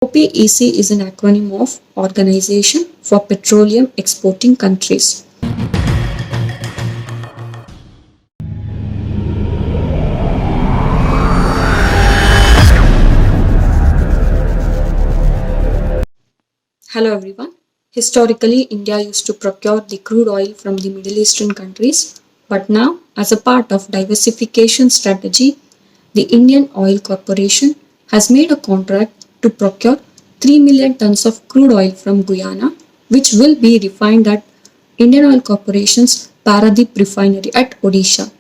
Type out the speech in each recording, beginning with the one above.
OPEC is an acronym of Organization for Petroleum Exporting Countries. Hello everyone. Historically, India used to procure the crude oil from the Middle Eastern countries, but now, as a part of diversification strategy, the Indian Oil Corporation has made a contract to procure 3 million tons of crude oil from Guyana, which will be refined at Indian Oil Corporation's Paradeep refinery at Odisha.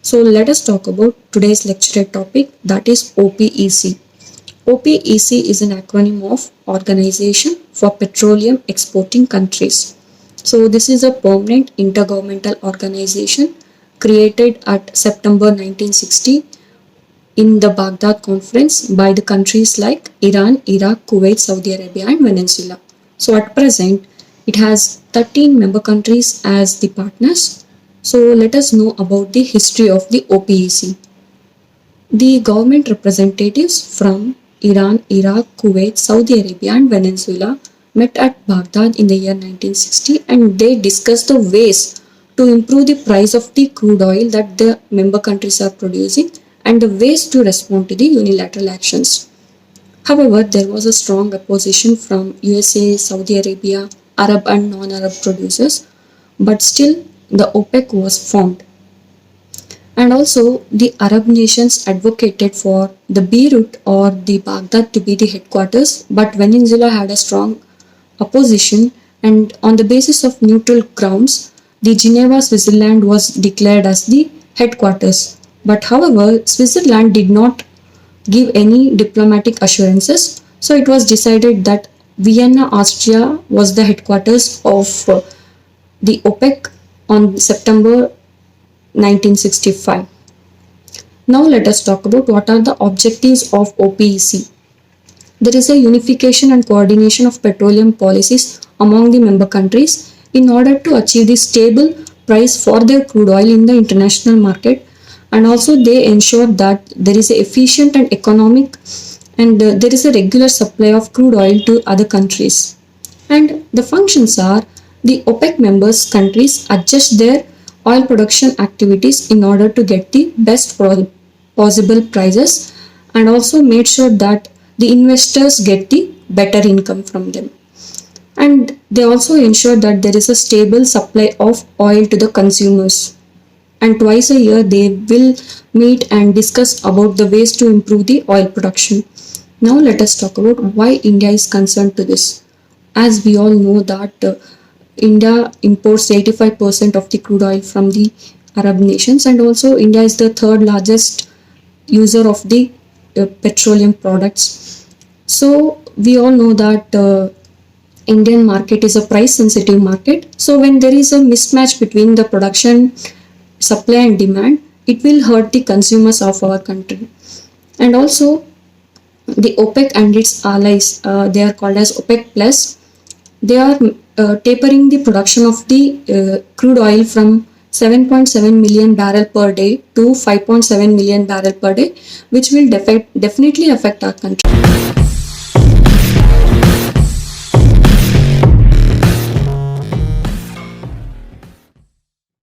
So let us talk about today's lecture topic, that is OPEC. OPEC is an acronym of Organization for Petroleum Exporting Countries. So this is a permanent intergovernmental organization created at September 1960 in the Baghdad Conference by the countries like Iran, Iraq, Kuwait, Saudi Arabia and Venezuela. So at present, it has 13 member countries as the partners. So let us know about the history of the OPEC. The government representatives from Iran, Iraq, Kuwait, Saudi Arabia and Venezuela met at Baghdad in the year 1960 and they discussed the ways to improve the price of the crude oil that the member countries are producing and the ways to respond to the unilateral actions. However, there was a strong opposition from USA, Saudi Arabia, Arab and non-Arab producers, but still the OPEC was formed. And also, the Arab nations advocated for the Beirut or the Baghdad to be the headquarters, but Venezuela had a strong opposition, and on the basis of neutral grounds, the Geneva, Switzerland was declared as the headquarters. But however, Switzerland did not give any diplomatic assurances, so it was decided that Vienna, Austria was the headquarters of the OPEC on September 1965. Now let us talk about what are the objectives of OPEC. There is a unification and coordination of petroleum policies among the member countries in order to achieve the stable price for their crude oil in the international market, and also they ensure that there is a efficient and economic and there is a regular supply of crude oil to other countries. And the functions are the OPEC members countries adjust their oil production activities in order to get the best possible prices and also made sure that the investors get the better income from them. And they also ensure that there is a stable supply of oil to the consumers. And twice a year they will meet and discuss about the ways to improve the oil production. Now let us talk about why India is concerned to this. As we all know that India imports 85% of the crude oil from the Arab nations, and also India is the third largest user of the petroleum products. So we all know that Indian market is a price sensitive market. So when there is a mismatch between the production, supply and demand, it will hurt the consumers of our country. And also the OPEC and its allies, they are called as OPEC plus, they are tapering the production of the crude oil from 7.7 million barrel per day to 5.7 million barrel per day, which will definitely affect our country.